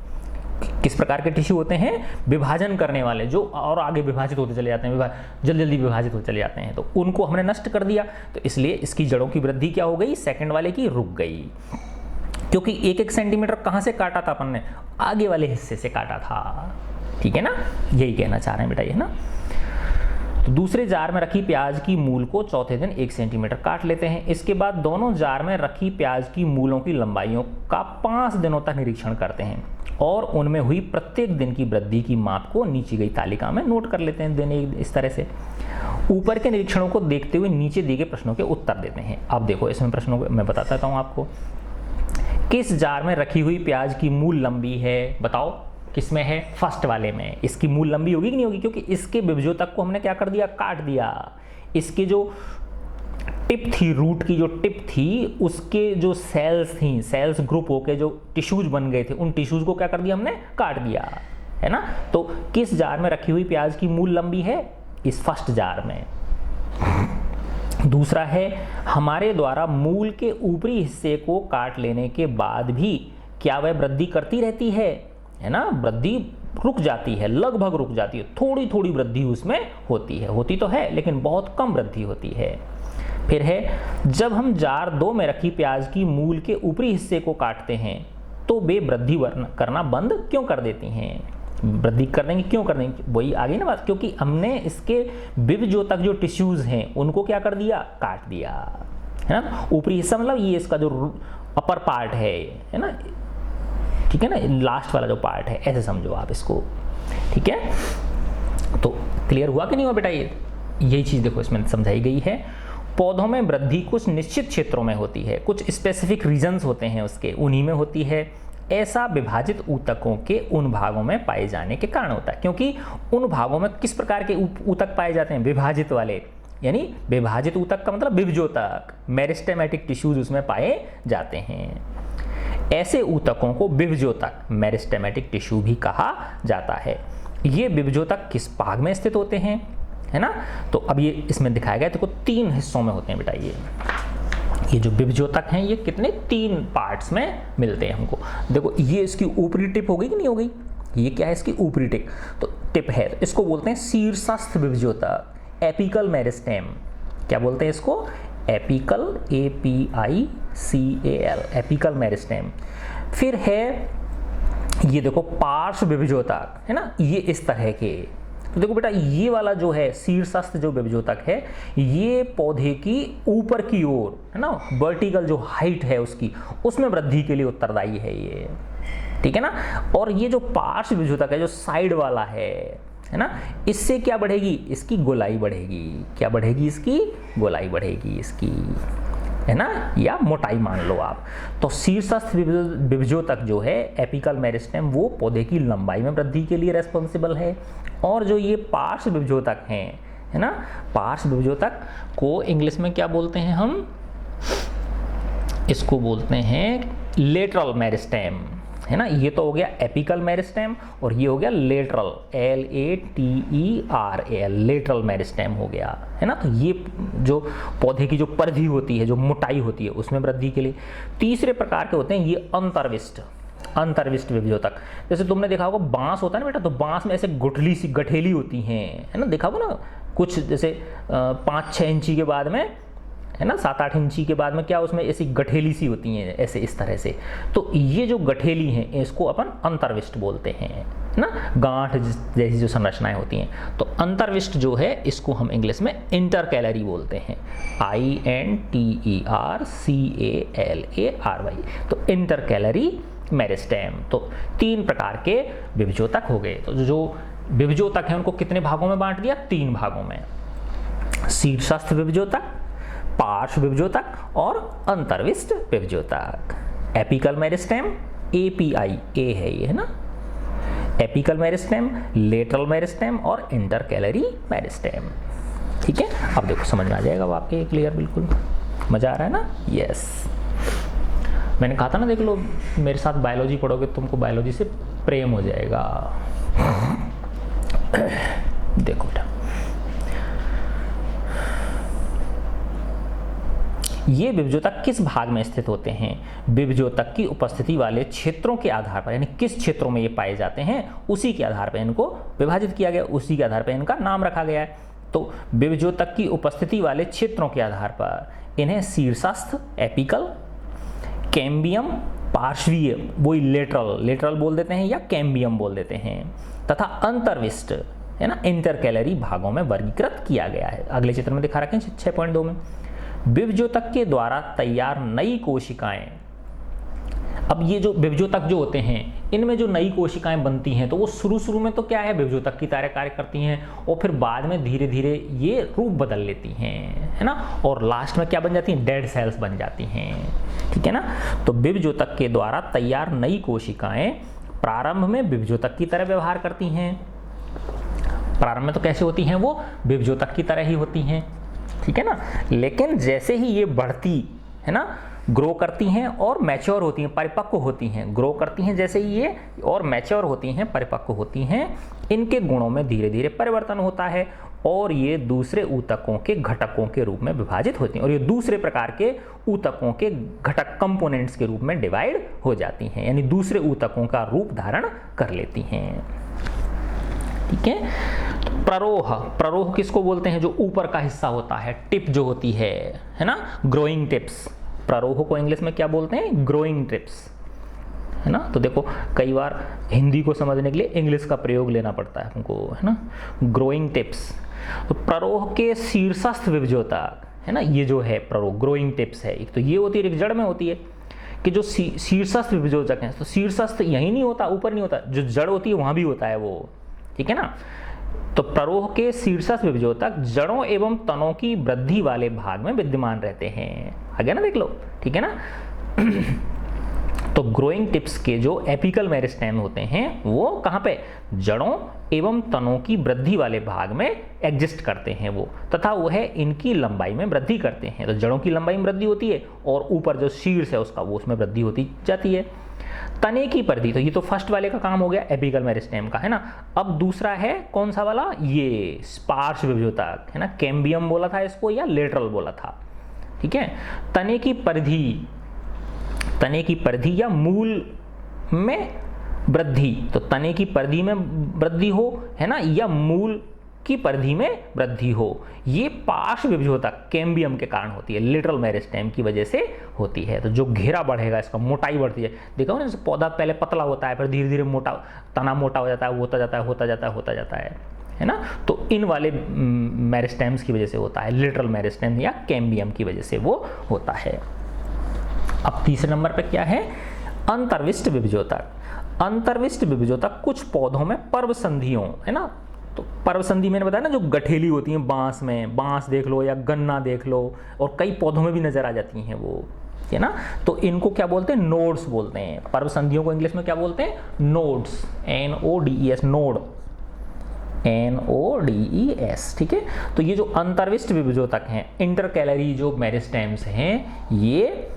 किस प्रकार के टिश्यू होते हैं, विभाजन करने वाले, जो और आगे विभाजित होते चले जाते हैं, जल्दी जल्दी विभाजित होते चले जाते हैं। तो उनको हमने नष्ट कर दिया, तो इसलिए इसकी जड़ों की वृद्धि क्या हो गई, सेकंड वाले की रुक गई। क्योंकि 1-1 सेंटीमीटर कहां से काटा था अपन ने, आगे वाले हिस्से से काटा था। ठीक है ना, यही कहना चाह रहे हैं बेटा, ये ना। तो दूसरे जार में रखी प्याज की मूल को चौथे दिन 1 सेंटीमीटर काट लेते हैं। इसके बाद दोनों जार में रखी प्याज की मूलों की लंबाइयों का 5 दिनों तक निरीक्षण करते हैं और उनमें हुई प्रत्येक दिन की वृद्धि की माप को नीचे गई तालिका में नोट कर लेते हैं। दिन इस तरह से ऊपर के निरीक्षणों को देखते हुए नीचे दिए गए प्रश्नों के उत्तर देते हैं। अब देखो इसमें प्रश्नों को मैं बताता हूँ आपको। किस जार में रखी हुई प्याज की मूल लंबी है, बताओ किस में है, फर्स्ट वाले में। इसकी मूल लंबी होगी कि नहीं होगी, क्योंकि इसके विभज्योतक को हमने क्या कर दिया, काट दिया। इसके जो टिप थी, रूट की जो टिप थी, उसके जो सेल्स थी, सेल्स ग्रुप होके जो टिश्यूज बन गए थे, उन टिश्यूज को क्या कर दिया हमने, काट दिया, है ना। तो किस जार में रखी हुई प्याज की मूल लंबी है, इस फर्स्ट जार में। दूसरा है, हमारे द्वारा मूल के ऊपरी हिस्से को काट लेने के बाद भी क्या वह वृद्धि करती रहती है ना। वृद्धि रुक जाती है, लगभग रुक जाती है, थोड़ी थोड़ी वृद्धि उसमें होती है, होती तो है लेकिन बहुत कम वृद्धि होती है। फिर है, जब हम जार 2 में रखी प्याज की मूल के ऊपरी हिस्से को काटते हैं तो वे वृद्धि करना बंद क्यों कर देती हैं, वृद्धि कर देंगे, क्यों कर देंगे, वही आगे ना बात, क्योंकि हमने इसके विभज्योतक जो टिश्यूज हैं उनको क्या कर दिया, काट दिया, है ना। ऊपरी हिस्सा मतलब ये इसका जो अपर पार्ट है ना, ठीक है ना, लास्ट वाला जो पार्ट है, ऐसे समझो आप इसको। ठीक है, तो क्लियर हुआ कि नहीं हुआ बेटा, यही चीज देखो इसमें समझाई गई है। पौधों में वृद्धि कुछ निश्चित क्षेत्रों में होती है, कुछ स्पेसिफिक रीजन्स होते हैं उसके, उन्हीं में होती है। ऐसा विभाजित ऊतकों के उन भागों में पाए जाने के कारण होता है, क्योंकि उन भागों में किस प्रकार के ऊतक पाए जाते हैं, विभाजित वाले, यानी विभाजित ऊतक का मतलब विभज्योतक, मेरिस्टेमेटिक टिश्यूज उसमें पाए जाते हैं। ऐसे ऊतकों को विभज्योतक, मेरिस्टेमेटिक टिश्यू भी कहा जाता है। ये विभज्योतक किस भाग में स्थित होते हैं, है ना। तो अब ये इसमें दिखाया गया, देखो 3 हिस्सों में होते हैं बेटा। ये जो विभज्योतक हैं ये कितने, 3 पार्ट्स में मिलते हैं हमको। देखो ये इसकी ऊपरी टिप हो गई कि नहीं हो गई, ये क्या है, इसकी ऊपरी टिप है, इसको बोलते हैं शीर्षस्थ विभज्योतक, एपिकल मेरिस्टेम। क्या बोलते हैं इसको, एपिकल, APICAL, एपिकल मेरिस्टेम। फिर है ये देखो पार्श्व विभज्योतक, है ना, ये इस तरह के। तो देखो बेटा ये वाला जो है शीर्षस्थ जो विभज्योतक है, ये पौधे की ऊपर की ओर, है ना, वर्टिकल जो हाइट है उसकी, उसमें वृद्धि के लिए उत्तरदायी है ये, ठीक है ना। और ये जो पार्श्व विभज्योतक है, जो साइड वाला है ना, इससे क्या बढ़ेगी, इसकी गोलाई बढ़ेगी। क्या बढ़ेगी, इसकी गोलाई बढ़ेगी इसकी, है ना, या मोटाई मान लो आप। तो शीर्षस्थ विभज्योतक जो है, एपिकल मेरिस्टेम, वो पौधे की लंबाई में वृद्धि के लिए रेस्पॉन्सिबल है। और जो ये पार्श्व विभज्योतक हैं, है ना, पार्श्व विभज्योतक को इंग्लिश में क्या बोलते हैं हम, इसको बोलते हैं लेटरल मेरिस्टेम, है ना। ये तो हो गया एपिकल मेरिस्टेम और ये हो गया लेटरल, LATERAL, लेटरल मेरिस्टेम हो गया, है ना। तो ये जो पौधे की जो परिधि होती है, जो मोटाई होती है, उसमें वृद्धि के लिए। तीसरे प्रकार के होते हैं ये अंतर्विष्ट, अंतर्विष्ट विभजोतक। जैसे तुमने देखा होगा बांस होता है ना बेटा, तो बांस में ऐसे गुठली सी गठेली होती हैं, है ना, देखा होगा ना कुछ, जैसे 5-6 इंची के बाद में, है ना, 7-8 इंची के बाद में क्या उसमें ऐसी गठेली सी होती हैं, ऐसे इस तरह से। तो ये जो गठेली हैं इसको अपन अंतर्विष्ट बोलते हैं ना, गांठ जैसी जो संरचनाएं होती हैं। तो अंतर्विष्ट जो है इसको हम इंग्लिश में इंटरकैलरी बोलते हैं, INTERCALARY। तो इंटरकैलरी मेरिस्टेम। तो 3 प्रकार के विभजोतक हो गए। तो जो विभजोतक हैं उनको कितने भागों में बांट दिया? 3 भागों में, शीर्षस्थ विभजोतक, पार्श्व विभजोतक और अंतर्विष्ट विभजोतक। एपिकल मेरिस्टेम, API, A है ये, है ना, एपिकल मेरिस्टेम, लेटरल मेरिस्टेम और इंटरकैलरी मेरिस्टेम। ठीक है, अब देखो समझ में आ जाएगा अब आपके क्लियर, बिल्कुल मजा आ रहा है ना। यस, मैंने कहा था ना, देख लो मेरे साथ बायोलॉजी पढ़ोगे तुमको बायोलॉजी से प्रेम हो जाएगा। देखो बेटा, ये विभजोतक किस भाग में स्थित होते हैं? विभजोतक की उपस्थिति वाले क्षेत्रों के आधार पर, यानी किस क्षेत्रों में ये पाए जाते हैं उसी के आधार पर इनको विभाजित किया गया, उसी के आधार पर इनका नाम रखा गया है। तो विभजोतक की उपस्थिति वाले क्षेत्रों के आधार पर इन्हें शीर्षस्थ एपिकल, कैम्बियम पार्श्वीय, वही लेटरल, लेटरल बोल देते हैं या कैम्बियम बोल देते हैं, तथा अंतर्विष्ट, है ना, इंटरकैलरी भागों में वर्गीकृत किया गया है। अगले चित्र में दिखा रखे हैं 6.2 में। विभजोतक के द्वारा तैयार नई कोशिकाएं, अब ये जो विभजोतक जो होते हैं इनमें जो नई कोशिकाएं बनती हैं तो वो शुरू में तो क्या है, विभजोतक की तरह कार्य करती हैं और फिर बाद में धीरे धीरे ये रूप बदल लेती हैं, है ना, और लास्ट में क्या बन जाती हैं, डेड सेल्स बन जाती हैं। ठीक है ना। तो विभजोतक के द्वारा तैयार नई कोशिकाएं प्रारंभ में विभजोतक की तरह व्यवहार करती हैं। प्रारंभ में तो कैसे होती हैं, वो विभजोतक की तरह ही होती हैं, ठीक है ना। लेकिन जैसे ही ये बढ़ती है ना, ग्रो करती हैं और मैच्योर होती हैं, परिपक्व होती हैं, ग्रो करती हैं जैसे ही ये और मैच्योर होती हैं, परिपक्व होती हैं, इनके गुणों में धीरे धीरे परिवर्तन होता है और ये दूसरे ऊतकों के घटकों के रूप में विभाजित होती हैं और ये दूसरे प्रकार के ऊतकों के घटक कंपोनेंट्स के रूप में डिवाइड हो जाती हैं, यानी दूसरे ऊतकों का रूप धारण कर लेती हैं। ठीक है। प्ररोह, प्ररोह किसको बोलते हैं, जो ऊपर का हिस्सा होता है, टिप जो होती है ना, ग्रोइंग टिप्स। प्ररोह को इंग्लिश में क्या बोलते हैं, ग्रोइंग टिप्स, है ना। तो देखो कई बार हिंदी को समझने के लिए इंग्लिश का प्रयोग लेना पड़ता है हमको, है ना, ग्रोइंग टिप्स। तो प्ररोह के शीर्षस्थ विभजोतक, है ना, ये जो है प्ररोह ग्रोइंग टिप्स है, एक तो ये होती है, एक जड़ में होती है कि जो शीर्षस्थ विभजोतक हैं, तो शीर्षस्थ यहीं नहीं होता, ऊपर नहीं होता, जो जड़ होती है वहां भी होता है वो, ठीक है ना। तो प्ररोह के शीर्षस्थ विभजोतक जड़ों एवं तनों की वृद्धि वाले भाग में विद्यमान रहते हैं। आगे ना देख लो, ठीक है ना। तो ग्रोइंग टिप्स के जो एपिकल मेरिस्टेम होते हैं वो कहाँ पे, जड़ों एवं तनों की वृद्धि वाले भाग में एग्जिस्ट करते हैं वो, तथा वह इनकी लंबाई में वृद्धि करते हैं। तो जड़ों की लंबाई में वृद्धि होती है और ऊपर जो शीर्ष है उसका वो उसमें वृद्धि होती जाती है। तने की परिधि, तो ये तो फर्स्ट वाले का काम हो गया एपिकल मेरिस्टेम का, है ना। अब दूसरा है कौन सा वाला, ये पार्श्व विभजोतक, है ना, कैम्बियम बोला था इसको या लेटरल बोला था, ठीक है। तने की परिधि, तने की परिधि या मूल में वृद्धि, तो तने की परिधि में वृद्धि हो, है ना, या मूल की परिधि में वृद्धि हो, ये पार्श्व विभजोतक कैम्बियम के कारण होती है, लेटरल मेरिस्टेम की वजह से होती है। तो जो घेरा बढ़ेगा, इसका मोटाई बढ़ती है, देखो ना, पौधा पहले पतला होता है फिर धीरे धीरे मोटा, तना मोटा हो जाता है, होता जाता है, होता जाता है, होता जाता है ना। तो इन वाले मेरिस्टेम्स की वजह से होता है, लेटरल मेरिस्टेम या कैम्बियम की वजह से वो होता है। अब तीसरे नंबर पे क्या है, अंतर्विष्ट विभजोतक। अंतर्विष्ट विभजोतक कुछ पौधों में पर्वसंधियों, है ना, तो पर्वसंधि मैंने बताया ना, जो गठेली होती हैं बांस में, बांस देख लो या गन्ना देख लो, और कई पौधों में भी नजर आ जाती हैं वो, है ना। तो इनको क्या बोलते हैं, नोड्स बोलते हैं। पर्वसंधियों को इंग्लिश में क्या बोलते हैं, नोड्स, NODES, नोड, NODES, ठीक है। तो ये जो अंतर्विष्ट विभजोतक हैं, इंटरकैलरी जो मेरिस्टेम्स हैं, ये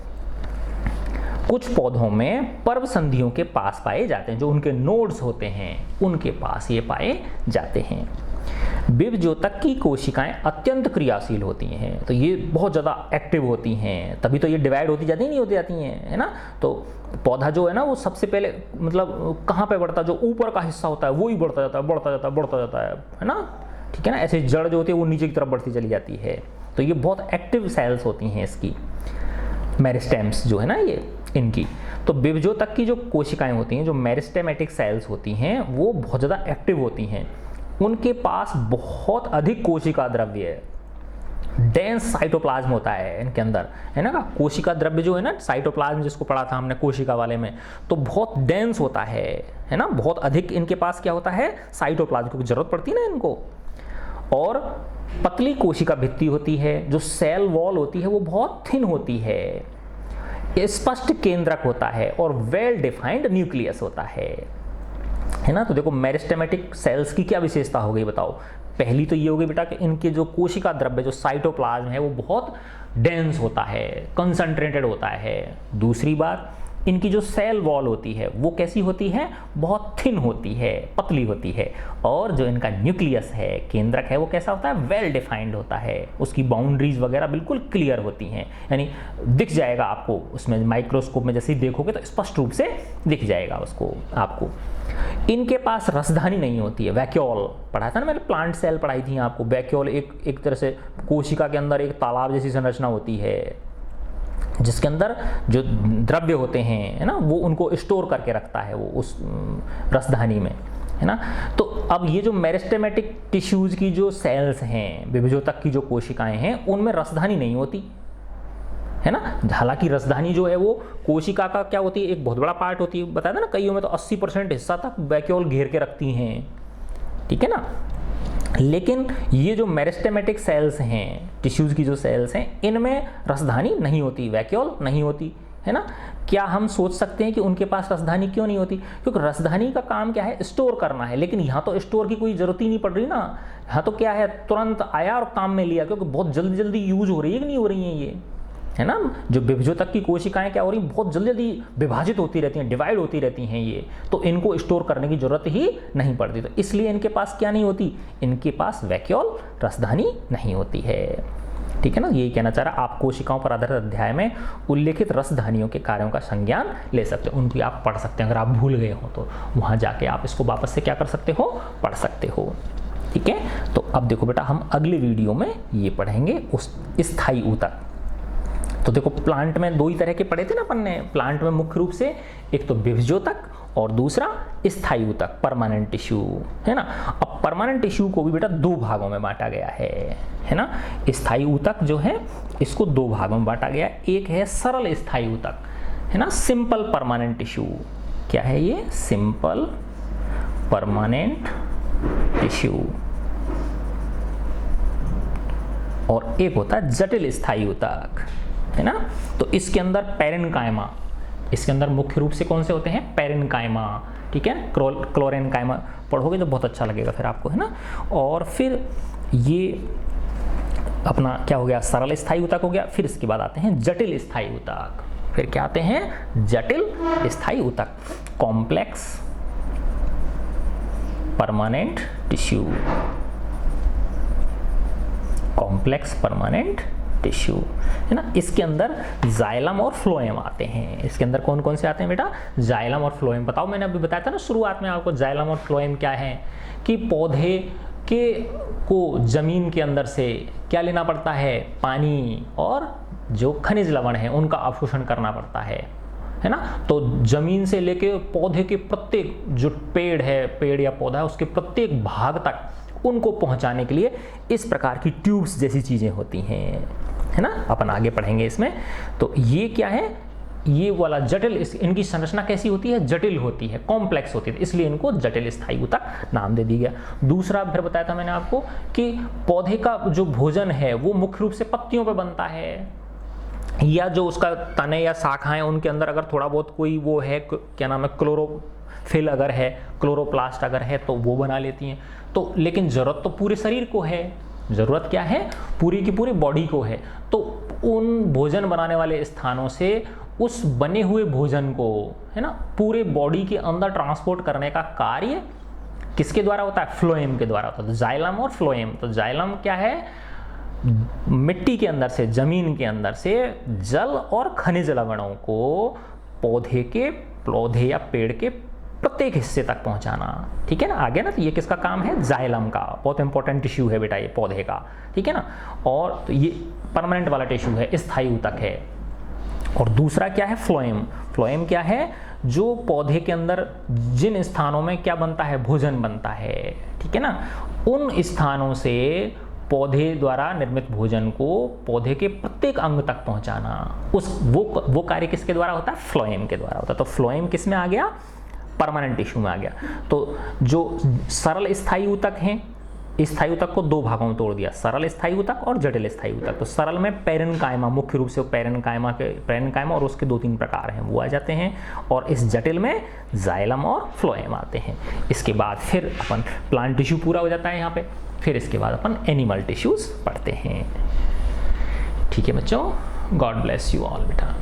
कुछ पौधों में पर्व संधियों के पास पाए जाते हैं, जो उनके नोड्स होते हैं उनके पास ये पाए जाते हैं। विभज्योतक की कोशिकाएं अत्यंत क्रियाशील होती हैं, तो ये बहुत ज़्यादा एक्टिव होती हैं, तभी तो ये डिवाइड होती जाती नहीं होती जाती हैं, है ना। तो पौधा जो है ना वो सबसे पहले मतलब कहाँ पे बढ़ता है, जो ऊपर का हिस्सा होता है वो ही बढ़ता जाता है, बढ़ता जाता है, बढ़ता जाता है ना, ठीक है ना। ऐसे जड़ जो होती है वो नीचे की तरफ बढ़ती चली जाती है। तो ये बहुत एक्टिव सेल्स होती हैं इसकी, मेरिस्टेम्स जो है ना ये इनकी। तो विभज्योतक की जो कोशिकाएं होती हैं, जो मेरिस्टेमेटिक सेल्स होती हैं, वो बहुत ज़्यादा एक्टिव होती हैं। उनके पास बहुत अधिक कोशिका द्रव्य है, डेंस साइटोप्लाज्म होता है इनके अंदर, है ना। कोशिका द्रव्य जो है ना, साइटोप्लाज्म जिसको पढ़ा था हमने कोशिका वाले में, तो बहुत डेंस होता है ना, बहुत अधिक इनके पास क्या होता है, साइटोप्लाज्म, क्योंकि जरूरत पड़ती है ना इनको। और पतली कोशिका भित्ति होती है, जो सेल वॉल होती है वो बहुत थिन होती है, स्पष्ट केंद्रक होता है और वेल डिफाइंड न्यूक्लियस होता है ना। तो देखो मेरिस्टेमेटिक सेल्स की क्या विशेषता हो गई बताओ। पहली तो ये हो गई बेटा कि इनके जो कोशिका द्रव्य, जो साइटोप्लाज्म है, वो बहुत डेंस होता है, कंसंट्रेटेड होता है। दूसरी बात, इनकी जो सेल वॉल होती है वो कैसी होती है, बहुत थिन होती है, पतली होती है। और जो इनका न्यूक्लियस है, केंद्रक है, वो कैसा होता है, वेल डिफाइंड होता है, उसकी बाउंड्रीज वगैरह बिल्कुल क्लियर होती हैं, यानी दिख जाएगा आपको उसमें, माइक्रोस्कोप में जैसे ही देखोगे तो स्पष्ट रूप से दिख जाएगा उसको आपको। इनके पास रसधानी नहीं होती है, वैक्यूल पढ़ा था ना मैंने, प्लांट सेल पढ़ाई थी आपको। वैक्यूल एक तरह से कोशिका के अंदर एक तालाब जैसी संरचना होती है, जिसके अंदर जो द्रव्य होते हैं, है ना, वो उनको स्टोर करके रखता है वो उस रसधानी में, है ना। तो अब ये जो मेरिस्टेमेटिक टिश्यूज की जो सेल्स हैं, विभज्योतक की जो कोशिकाएं हैं, उनमें रसधानी नहीं होती, है ना। हालांकि रसधानी जो है वो कोशिका का क्या होती है, एक बहुत बड़ा पार्ट होती है, बताया था ना, कईयों में तो 80% हिस्सा तक वैक्यूल घेर के रखती हैं, ठीक है ना। लेकिन ये जो मेरिस्टेमेटिक सेल्स हैं, टिश्यूज की जो सेल्स हैं, इनमें रसधानी नहीं होती, वैक्यूल नहीं होती, है ना। क्या हम सोच सकते हैं कि उनके पास रसधानी क्यों नहीं होती, क्योंकि रसधानी का काम क्या है, स्टोर करना है। लेकिन यहाँ तो स्टोर की कोई जरूरत ही नहीं पड़ रही ना, यहाँ तो क्या है, तुरंत आया और काम में लिया, क्योंकि बहुत जल्दी जल्दी यूज हो रही है कि नहीं हो रही है ये, है ना। जो विभज्योतक की कोशिकाएं क्या हो रही, बहुत जल्दी जल्दी विभाजित होती रहती हैं, डिवाइड होती रहती हैं ये, तो इनको स्टोर करने की जरूरत ही नहीं पड़ती। तो इसलिए इनके पास क्या नहीं होती, इनके पास वैक्यूल, रसधानी नहीं होती है, ठीक है ना। यही कहना चाह रहा, आप कोशिकाओं पर आधारित अध्याय में उल्लेखित रसधानियों के कार्यों का संज्ञान ले सकते हो, उनको आप पढ़ सकते हैं। अगर आप भूल गए हो तो वहाँ जाके आप इसको वापस से क्या कर सकते हो, पढ़ सकते हो, ठीक है। तो अब देखो बेटा, हम अगले वीडियो में ये पढ़ेंगे उस स्थायी ऊतक। तो देखो प्लांट में दो ही तरह के पढ़े थे ना अपन ने, प्लांट में मुख्य रूप से एक तो विभज्योतक और दूसरा स्थायी ऊतक, परमानेंट टिश्यू, है ना। अब परमानेंट टिश्यू को भी बेटा दो भागों में बांटा गया है ना। स्थायी ऊतक जो है इसको दो भागों में बांटा गया, एक है सरल स्थायी ऊतक, है ना, सिंपल परमानेंट टिश्यू। क्या है ये, सिंपल परमानेंट टिश्यू। और एक होता है जटिल स्थायी ऊतक, है ना। तो इसके अंदर पेरेन्काइमा, इसके अंदर मुख्य रूप से कौन से होते हैं, पेरेन्काइमा, ठीक है। क्लोरेन्काइमा पढ़ोगे तो बहुत अच्छा लगेगा फिर आपको, है ना। और फिर ये अपना क्या हो गया, सरल स्थायी ऊतक हो गया। फिर इसके बाद आते हैं जटिल स्थायी ऊतक। फिर क्या आते हैं, जटिल स्थायी ऊतक, complex permanent tissue, complex permanent tissue, है ना। इसके अंदर जाइलम और फ्लोएम आते हैं। इसके अंदर कौन कौन से आते हैं बेटा, जाइलम और फ्लोएम। बताओ, मैंने अभी बताया था ना शुरुआत में आपको, जाइलम और फ्लोएम क्या है, कि पौधे के को जमीन के अंदर से क्या लेना पड़ता है, पानी और जो खनिज लवण है उनका अवशोषण करना पड़ता है ना। तो जमीन से लेके पौधे के प्रत्येक जो पेड़ है, पेड़ या पौधा है, उसके प्रत्येक भाग तक उनको पहुंचाने के लिए इस प्रकार की ट्यूब्स जैसी चीजें होती हैं, है ना। अपन आगे पढ़ेंगे इसमें। तो ये क्या है, ये वाला जटिल, इनकी संरचना कैसी होती है, जटिल होती है, कॉम्प्लेक्स होती है, इसलिए इनको जटिल स्थायी ऊतक नाम दे दिया गया। दूसरा फिर बताया था मैंने आपको कि पौधे का जो भोजन है वो मुख्य रूप से पत्तियों पे बनता है, या जो उसका तने या शाखाएं, उनके अंदर अगर थोड़ा बहुत कोई वो है, क्या नाम है, क्लोरोफिल अगर है, क्लोरोप्लास्ट अगर है तो वो बना लेती हैं। तो लेकिन जरूरत तो पूरे शरीर को है, जरूरत क्या है, पूरी की पूरी बॉडी को है। तो उन भोजन बनाने वाले स्थानों से उस बने हुए भोजन को, है ना, पूरे बॉडी के अंदर ट्रांसपोर्ट करने का कार्य किसके द्वारा होता है? फ्लोएम के द्वारा होता है। तो जाइलम और फ्लोएम। तो जाइलम क्या है? मिट्टी के अंदर से, जमीन के अंदर से जल और खनिज लवणों को पौधे या पेड़ के प्रत्येक हिस्से तक पहुंचाना। ठीक है ना, आगे ना, तो ये किसका काम है? जाइलम का। बहुत इंपॉर्टेंट टिश्यू है बेटा ये पौधे का, ठीक है ना। और तो ये परमानेंट वाला टिश्यू है, स्थायी ऊतक है। और दूसरा क्या है? फ्लोएम। फ्लोएम क्या है? जो पौधे के अंदर जिन स्थानों में क्या बनता है? भोजन बनता है, ठीक है ना, उन स्थानों से पौधे द्वारा निर्मित भोजन को पौधे के प्रत्येक अंग तक पहुंचाना, वो कार्य किसके द्वारा होता है? फ्लोएम के द्वारा होता है। तो फ्लोएम किस में आ गया? परमानेंट टिश्यू में आ गया। तो जो सरल स्थायी ऊतक हैं, स्थायी ऊतक को दो भागों में तोड़ दिया, सरल स्थायी ऊतक और जटिल स्थायी ऊतक। तो सरल में पेरेन्काइमा, मुख्य रूप से पेरेन्काइमा और उसके 2-3 प्रकार हैं, वो आ जाते हैं। और इस जटिल में जाइलम और फ्लोएम आते हैं। इसके बाद फिर अपन प्लांट टिश्यू पूरा हो जाता है यहाँ पे। फिर इसके बाद अपन एनिमल टिश्यूज पढ़ते हैं। ठीक है बच्चों, गॉड ब्लेस यू ऑल बेटा।